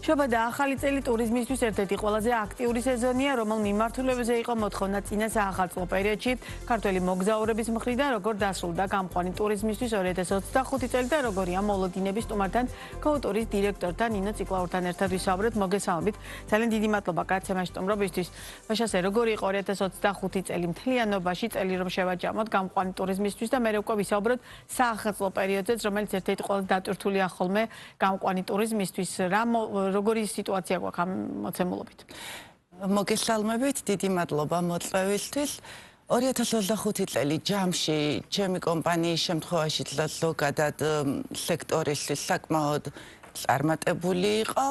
შობა და ახალი წელი ტურიზმისთვის ერთ-ერთი ყველაზე აქტიური სეზონია, რომელ მიმართულებაზე იყო მოთხოვნა წინა საახალწლო პერიოდში ქართველი მოგზაურების მხრიდან, როგორ დასრულდა გამყვანი ტურიზმისთვის 2025 წელი და როგორია მოლოდინების სტუმართან კოუტურის დირექტორთან ნინო ციკლაურთან ერთად ვისაუბრეთ. მოგესალმებით. ძალიან დიდი მადლობა კაცემას სტუმრობისთვის. ვაშასე, როგორი იყო 2025 წელი მთლიანობაში, წელი რომ შევაჯამოთ გამყვანი ტურიზმისთვის და მე უკვე ვისაუბროთ საახალწლო პერიოდზეც, რომელიც ერთ-ერთი ყველაზე დატვირთულია ხოლმე გამყვანი ტურიზმისთვის. როგორი სიტუაცია გვაქვს ამ მოცემულობით? მოგესალმებით, დიდი მადლობა მოწვევისთვის. 2025 წელი ჯამში ჩემი კომპანიის შემთხვევაში ზოგადად სექტორისთვის საკმაოდ წარმატებული იყო.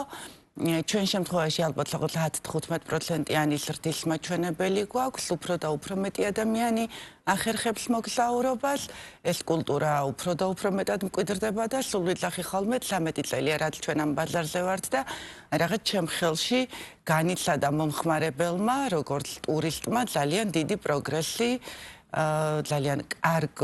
ჩვენ შემთხვევაში ალბათ 10-15%-იანი ზრდის მაჩვენებელი გვაქვს, უფრო და უფრო მეტი ადამიანი ახერხებს მოგზაურობას, ეს კულტურა უფრო და უფრო მეტად მკვიდრდება და სულ ვიძახი ხოლმე 13 წელია, რაც ჩვენ ამ ბაზარზე ვართ და რაღაც ჩემ ხელში განიცადა მომხმარებელმა, როგორც ტურისტმა ძალიან დიდი პროგრესი, ძალიან კარგ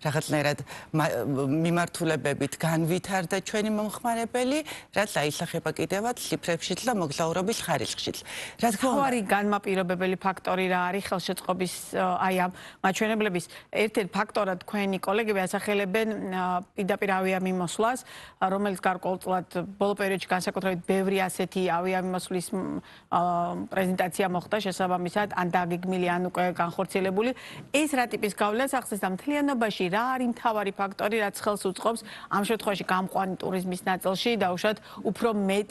რაღაცნაირად მიმართულებებით განვითარდა ჩვენი მომხმარებელი, რაც აისახება კიდევაც ციფრებშიც და მოგზაურობის ხარისხშიც. რა თქმა უნდა, არის განმაპირობებელი ფაქტორი რა არის ხელშეწყობის აი ამ მაჩვენებლების ერთ-ერთ ფაქტორად თქვენი კოლეგები ასახელებენ პირდაპირ ავიამიმოსვლას, რომელიც გარკვეულწილად ბოლო პერიოდში განსაკუთრებით ბევრი ასეთი ავიამიმოსვლის პრეზენტაცია მოხდა შესაბამისად, ან დაგეგმილი, ან უკვე განხორციელებული. ეს რა ტიპის გავლენას ახდენს და მთლიანობაში რა არის მთავარი ფაქტორი, რაც ხელს უწყობს ამ შემთხვევაში გამყვანი ტურიზმის ნაწილში დაუშვათ უფრო მეტ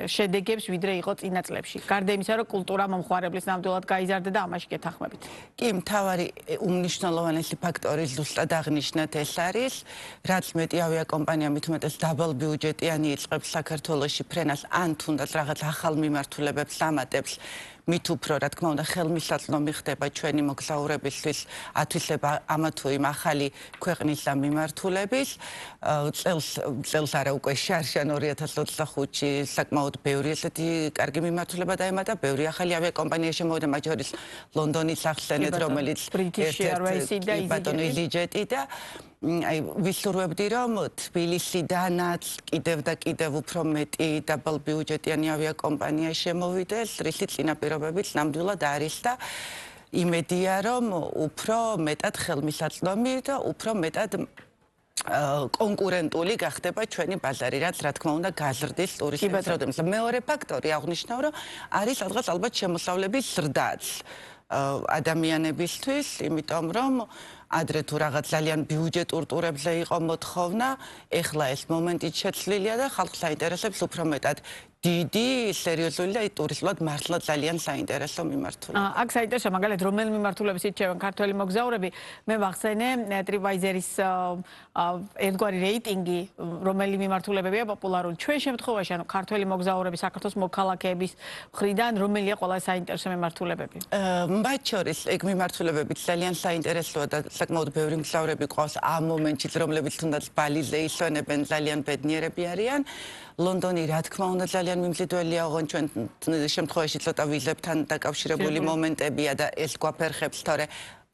შედეგებს, ვიდრე იყო წინა წლებში. გარდა იმისა, რომ კულტურა მომხმარებლის ნამდვილად გაიზარდა და ამაში გეთანხმებით. კი, მთავარი უმნიშვნელოვანესი ფაქტორი ზუსტად აღნიშნეთ ეს არის, რაც მეტი ავიაკომპანია მით უმეტეს დაბალ ბიუჯეტიანი იწყებს საქართველოში ფრენას, ან თუნდაც რაღაც ახალ მიმართულებებს ამატებს, მით უფრო, რა თქმა უნდა, ხელმისაწვდომი ხდება ჩვენი მოგზაურებისთვის ათვისება ამა თუ იმ ახალი ქვეყნის და მიმართულების. წელს არა უკვე შარშან 2025-ში საკმაოდ ბევრი ესეთი კარგი მიმართულება დაემატა, ბევრი ახალი ავიაკომპანია შემოვიდა, მათ შორის ლონდონის ახსენეთ, რომელიც ბატონი EasyJet და აი ვისურვებდი, რომ თბილისიდანაც კიდევ და კიდევ უფრო მეტი დაბალ ბიუჯეტიანი ავიაკომპანია შემოვიდეს, რითი წინაპირობებიც ნამდვილად არის და იმედია, რომ უფრო მეტად ხელმისაწვდომი და უფრო მეტად კონკურენტული გახდება ჩვენი ბაზარი, რაც რა თქმა უნდა გაზრდის ტურისტების რაოდენობას. მეორე ფაქტორი აღნიშნავ, რომ არის სადღაც ალბათ შემოსავლების ზრდაც ადამიანებისთვის, იმიტომ რომ ადრე თუ რაღაც ძალიან ბიუჯეტურ ტურებზე იყო მოთხოვნა, ეხლა ეს მომენტით შეცვლილია და ხალხს აინტერესებს უფრო მეტად დიდი, სერიოზული და ტურისტულად მართლა ძალიან საინტერესო მიმართულება. აქ საინტერესო მაგალითად რომელი მიმართულების ირჩევენ ქართველი მოგზაურები, მე ვახსენე TripAdvisor-ის ერთგვარი რეიტინგი, რომელი მიმართულებებია პოპულარული. ჩვენ შემთხვევაში, ანუ ქართველი მოგზაურები საქართველოს მოქალაქეების მხრიდან, რომელია ყველა საინტერესო მიმართულებები? მათ შორის ეგ მიმართულებებით ძალიან საინტერესოა და საკმაოდ ბევრი მგზავრები ყავს ამ მომენტში, რომლებიც თუნდაც ბალიზე ისვენებენ, ძალიან ბედნიერები არიან. ლონდონი რა თქმა უნდა ძალიან მიმზიდველია, ოღონდ ჩვენ შემთხვევაში ცოტა ვიზებთან დაკავშირებული მომენტებია და ეს გვაფერხებს, თორე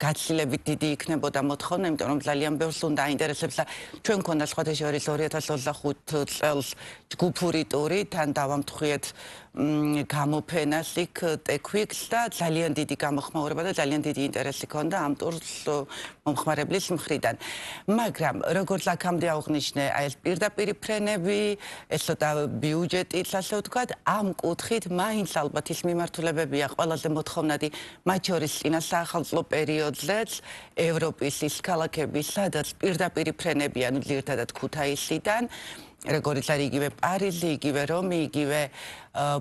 გაცილებით დიდი იქნებოდა მოთხოვნა, იმიტომ რომ ძალიან ბევრს უნდა აინტერესებს და ჩვენ მქონდა სხვათა შორის 2025 წელს ჯგუფური ტური, თან დავამთხვიეთ გამოფენას იქ TechWeeks და ძალიან დიდი გამოხმაურება და ძალიან დიდი ინტერესი ჰქონდა ამ ტურს მომხმარებლის მხრიდან. მაგრამ როგორც აქამდე აღნიშნე, აი ეს პირდაპირი ფრენები, ეს ცოტა ბიუჯეტიც, ასე ვთქვათ, ამ კუთხით მაინც ალბათ ის მიმართულებებია ყველაზე მოთხოვნადი, მათ შორის წინა საახალწლო პერიოდზეც ევროპის ის ქალაქები, სადაც პირდაპირი ფრენები, ანუ ძირითადად ქუთაისიდან, როგორც არის იგივე პარიზი, იგივე რომი, იგივე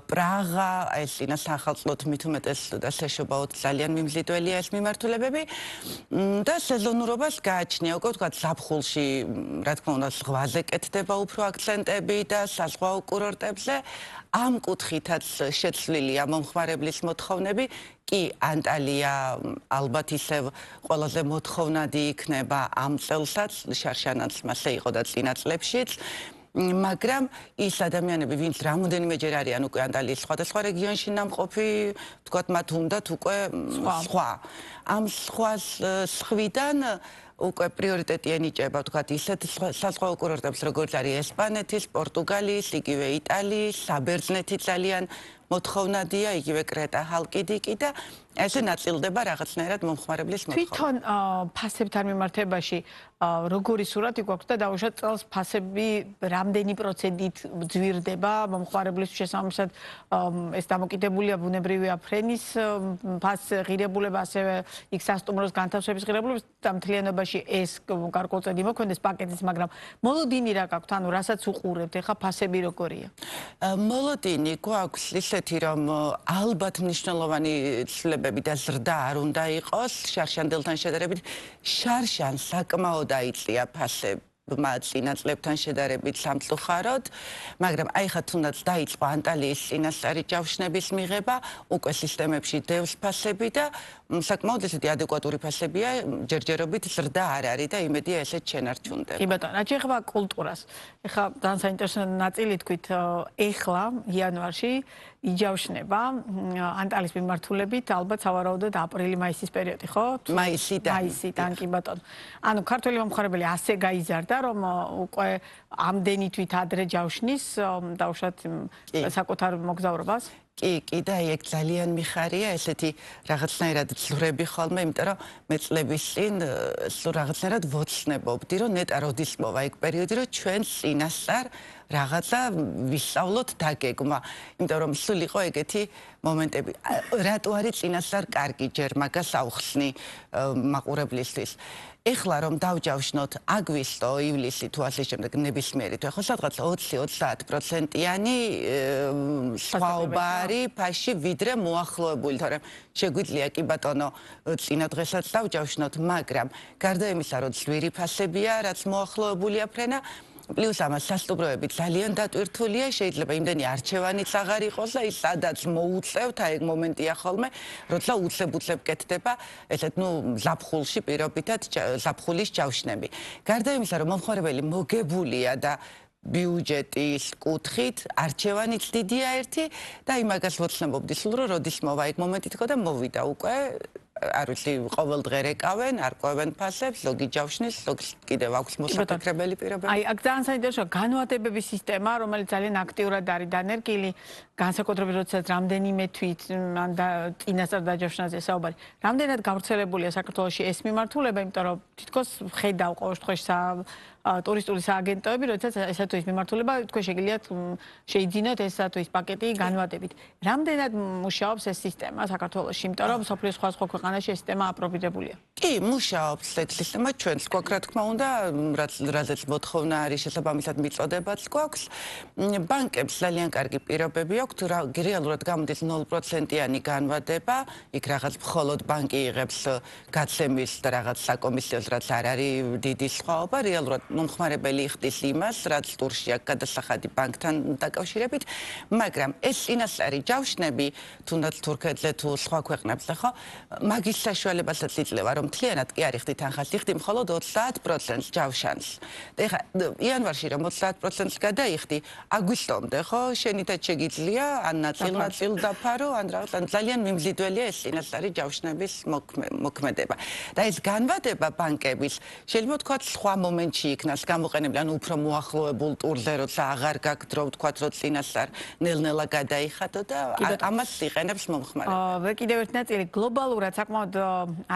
პრაღა, ეს წინა საახალწლოდ მით უმეტეს და საშობაოდ ძალიან მიმზიდველია ეს მიმართულებები და სეზონურობას გააჩნია, უკვე ვთქვათ, ზაფხულში, რა თქმა უნდა, ზღვაზე კეთდება უფრო აქცენტები და საზღვაო კურორტებზე. ამ კუთხითაც შეცვლილია მომხმარებლის მოთხოვნები, კი ანტალია ალბათ ისევ ყველაზე მოთხოვნადი იქნება ამ წელსაც, შარშანაც მასე იყო და წინა წლებშიც. მაგრამ ის ადამიანები, ვინც რამოდენიმეჯერ არიან უკვე ანტალიის სხვადასხვა რეგიონში ნამყოფი, ვთქვათ, მათ უნდათ უკვე სხვა. ამ სხვა სხვიდან უკვე პრიორიტეტი ენიჭება თქვათ ისეთ საზღვაო კურორტებს როგორც არის ესპანეთის, პორტუგალიის, იგივე იტალიის, საბერძნეთი ძალიან მოთხოვნადია, იგივე კრეტა, ჰალკიდიკი და ესე ნაწილდება რაღაცნაირად მომხმარებლის მოთხოვნა. თვითონ ფასებთან მიმართებაში როგორი სურათი გვაქვს და დაუშვათ წელს ფასები რამდენი პროცენტით ძვირდება მომხმარებლის შესაბამისად ეს დამოკიდებულია ბუნებრივია ფრენის ფას ღირებულება ასევე იქ სასტუმროს განთავსების ღირებულებას და მთლიანობაში ეს გარკვეულწილად იმოქმედებს პაკეტის მაგრამ მოლოდინი რა გაქვთ ანუ რასაც უყურებთ ეხა ფასები როგორია მოლოდინი გვაქვს ისეთი რომ ალბათ მნიშვნელოვანი ცვლილებები და ზრდა არ უნდა იყოს შარშანდელთან შედარებით შარშან საკმაოდ დაიწია ფასებმა წინა წლებთან შედარებით სამწუხაროდ, მაგრამ აი ხა თუნდაც დაიწყო ანტალიის წინასწარი ჯავშნების მიღება, უკვე სისტემებში დევს ფასები და საკმაოდ ესეთი ადეკვატური ფასებია, ჯერჯერობით ზრდა არ არის და იმედია ესეც შენარჩუნდება. კი ბატონო, რაც ეხება კულტურას. ეხლა ძალიან საინტერესო ნაწილი თქვით, ეხლა იანვარში იჯავშნება ანტალის მიმართულებით, ალბათ სავარაუდოდ აპრილი-მაისის პერიოდი, ხო? მაისიდან, კი ბატონო. ანუ ქართველი მომხმარებელი ასე გაიზარდა, რომ უკვე ამდენი თვით ადრე ჯავშნის დაუშვათ საკუთარ მოგზაურობას. კი და ეგ ძალიან მიხარია ესეთი რაღაცნაირად ძლურები ხოლმე, იმიტომ რომ მე წლების წინ სულ რაღაცნაირად ვოცნებობდი, რომ ნეტა როდის მოვა ეგ პერიოდი, რომ ჩვენ წინასწარ რაღაცა ვისწავლოთ დაგეგმა, იმიტომ რომ სულ იყო ეგეთი მომენტები. რატო არის წინასწარ კარგი ჯერ მაგას აუხსნი მაყურებლისთვის. ეხლა რომ დავჯავშნოთ აგვისტო, ივლისი თუ ასე შემდეგ ნებისმიერი თუ ეხლა სადღაც 20-30%-იანი სხვაობა არის ფასში ვიდრე მოახლოებული, თორემ შეგვიძლია კი ბატონო წინა დღესაც დავჯავშნოთ, მაგრამ გარდა იმისა, რომ ძვირი ფასებია, რაც მოახლოებულია ფრენა პლუს ამას სასტუმროები ძალიან დატვირთულია, შეიძლება იმდენი არჩევანიც აღარ იყოს და ის სადაც მოუწევთ, აი ეგ მომენტია ხოლმე, როცა უცებ კეთდება ესეთ ზაფხულში პირობითად ზაფხულის ჯავშნები. გარდა იმისა, რომ მომხმარებელი მოგებულია და ბიუჯეტის კუთხით არჩევანიც დიდია ერთი და იმაგას ვოცნებობდი სულ რომ როდის მოვა ეგ მომენტი თქო და მოვიდა უკვე არ ვიცი ყოველ დღე რეკავენ, არ ყვევენ ფასებს, ზოგი ჯავშნის, ზოგს კიდევ აქვს მოსაფიქრებელი პირობები. აი, აქ ძალიან საინტერესოა განმარტებების სისტემა, რომელიც ძალიან აქტიურად არის დანერგილი, განსაკუთრებით როდესაც რამდენიმე თვით ან წინასწარ დაჯავშნაზე საუბარი. რამდენად გავრცელებულია საქართველოში ეს მიმართულება, იმიტომ რომ თითქოს ხედავ ყოველ შემთხვევაში ტურისტული სააგენტოები, როდესაც ესა თუ ის მიმართულება, თქვენ შეგიძლიათ შეიძინოთ ესა თუ ის პაკეტი განვადებით. რამდენად მუშაობს ეს სისტემა საქართველოში, იმიტომ რომ სოფლის სხვა ქვეყანაში ეს სისტემა აპრობირებულია. კი, მუშაობს ეს სისტემა ჩვენს გვაქვს, რა თქმა უნდა, რაზეც მოთხოვნა არის შესაბამისად მიწოდებაც გვაქვს. ბანკებს ძალიან კარგი პირობები აქვთ, რეალურად გამოდის 0%-იანი განვადება, იქ რაღაც მხოლოდ ბანკი იღებს გაცემის და რაღაც საკომისიოს, რაც არ არის დიდი სხვაობა, რეალურად მომხმარებელი იხდის იმას, რაც ტურში აქვს გადასახადი ბანკთან დაკავშირებით, მაგრამ ეს წინასწარი ჯავშნები, თუნდაც თურქეთზე თუ სხვა ქვეყნებზე, ხო, მაგის საშუალებასაც იძლევა, რომ მთლიანად კი არ იხდით ახალ იხდი მხოლოდ 30% ჯავშანს. და ეხლა იანვარში რომ 30%-ს გადაიხდი, აგვისტომდე, ხო, შენითაც შეგიძლია ან ნაწილ დაფარო, ან რაღაც, ან ძალიან მიმზიდველია ეს წინასწარი ჯავშნების მოქმედება. და ეს განვადება ბანკების შეიძლება ვთქვათ სხვა მომენტში იქნას გამოყენებული, ან უფრო მოახლოებულ ტურზე, როცა აღარ გაქვს დრო, ვთქვათ, რომ წინასწარ ნელ-ნელა გადაიხადო და ამას იყენებს მომხმარებელი. კიდევ ერთი ნაწილი გლობალურად საკმაოდ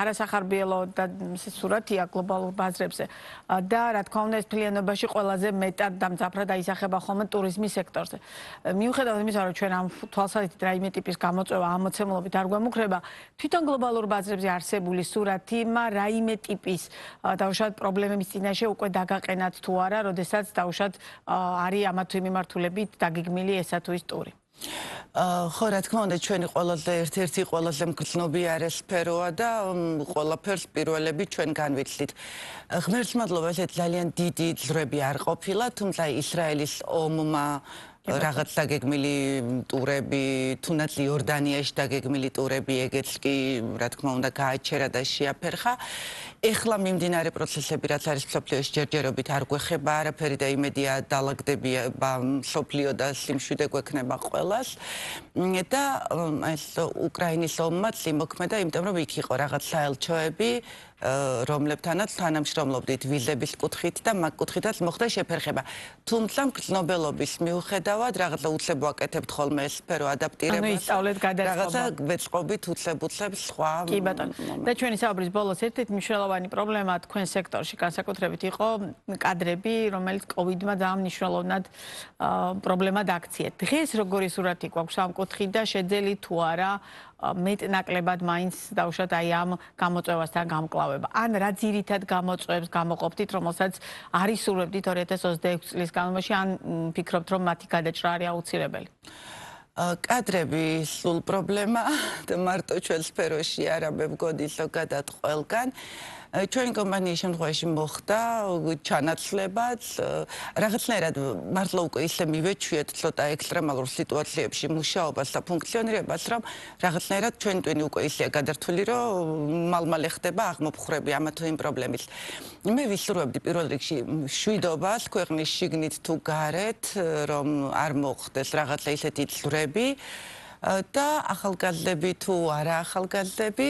არასახარბიელო და სურათია გლობალურ ბაზრებზე და რა თქმა უნდა ეს მთლიანობაში ყველაზე მეტად დამძაფრად აისახება ხოლმე ტურიზმის სექტორზე. მიუხედავად იმისა, რომ ჩვენ ამ თვალსაზრისით რაიმე ტიპის გამოწვევა ამოცემლობით არ გვემუქრება, თვითონ გლობალურ ბაზრებზე არსებული სურათი რაიმე ტიპის დაუშვათ პრობლემების წინაშე უკვე დაგაყენათ თუ არა, როდესაც დაუშვათ არის ამა თუ იმ მიმართულებით დაგეგმილი ესა თუ ის ტური. ხო, რა თქმა უნდა, ჩვენი ერთ-ერთი ყველაზე მგრძნობიარე სფეროა და ყველაფერს პირველები ჩვენ განვიცდით. ღმერთს მადლობა, ეს ძალიან დიდი ძრები არ ყოფილა, თუმცა ისრაელის ომმა რაღაც დაგეგმილი ტურები, თუნდაც იორდანიაში დაგეგმილი ტურები, ეგეც კი, რა თქმა უნდა, გააჩერა და შეაფერხა. ეხლა მიმდინარე პროცესები, რაც არის მსოფლიოში ჯერჯერობით არ გვეხება არაფერი და იმედია დალაგდება მსოფლიო და სიმშვიდე გვექნება ყველას. და ეს უკრაინის ომმაც იმოქმედა, იმიტომ რომ იქ იყო რაღაც საელჩოები, რომლებთანაც თანამშრომლობდით ვიზების კუთხით და მაგ კუთხითაც მოხდა შეფერხება. თუმცა მგრძნობელობის მიუხედავად რაღაცა უცებ ვაკეთებთ ხოლმე ეს სფერო ადაპტირებას. ანუ ისწავლეთ გადაწყობა. რაღაცა ვეწყობით უცებ-უცებ სხვა. კი ბატონო. და ჩვენი საუბრის ბოლოს ერთ-ერთი მნიშვნელოვანი პრობლემა თქვენ სექტორში განსაკუთრებით იყო კადრები, რომელიც კოვიდმა ძალიან მნიშვნელოვნად პრობლემად აქციეთ. დღეს როგორი სურათი გვაქვს ამ კუთხით და შეძელი თუ არა მეტნაკლებად მაინც დავუშვათ აი ამ გამოწვევასთან გამკლავება. ან რა ძირითად გამოწვევებს გამოყოფდით, რომელსაც არის სურვებდით 2026 წლის განმავლობაში, ან ფიქრობთ, რომ მათი გადაჭრა არის აუცილებელი? კადრები სულ პრობლემა და მარტო ჩვენ სფეროში არა მე მგონი ზოგადად ყველგან. ჩვენი კომპანიის შემთხვევაში მოხდა ჩანაცვლებაც რაღაცნაირად მართლა უკვე ისე მივეჩვიეთ ცოტა ექსტრემალურ სიტუაციებში მუშაობას და ფუნქციონირებას, რომ რაღაცნაირად ჩვენი ტვინი უკვე ისეა გადართული, რომ მალ-მალე ხდება აღმოფხვრები ამა თუ იმ პრობლემის. მე ვისურვებდი პირველ რიგში მშვიდობას ქვეყნის შიგნით თუ გარეთ, რომ არ მოხდეს რაღაცა ისეთი ცვლილება და ახალგაზრდები თუ არა ახალგაზრდები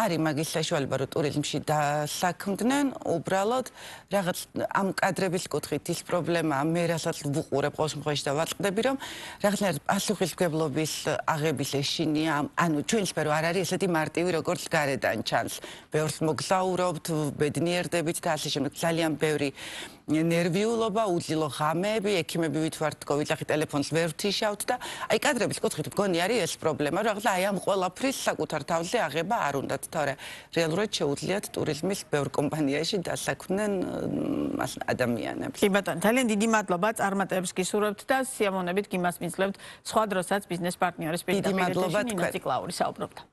არის მაგის საშუალება რომ ტურიზმში დასაქმდნენ უბრალოდ რაღაც ამ კადრების კუთხით ის პრობლემაა მე რასაც ვუყურებ ყოველ შემთხვევაში და ვაწყდები რომ რაღაცნაირად პასუხისმგებლობის აღების ეშინია ანუ ჩვენ სფერო არ არის ესეთი მარტივი როგორც გარედან ჩანს ბევრს მოგზაურობთ ბედნიერდებით და ასე შემდეგ ძალიან ბევრი ნერვიულობა, უძილო ღამეები, ექიმები ვითვართ კოვიდ-19 ტელეფონს ვერ ვთიშავთ და აი კადრების კუთხით მგონი არის ეს პრობლემა, რაღაცა აი ამ ყველაფრის საკუთარ თავზე აღება არ უნდათ, თორე რეალურად შეუძლიათ ტურიზმის ბევრ კომპანიაში დასაქმდნენ ადამიანებს. კი ბატონო, ძალიან დიდი მადლობა, წარმატებებს გისურვებთ და სიამოვნებით გიმასპინძლებთ სხვა დროსაც ბიზნეს პარტნიორის პირდაპირ ეთერში ნინო ციკლაური საუბრობდა.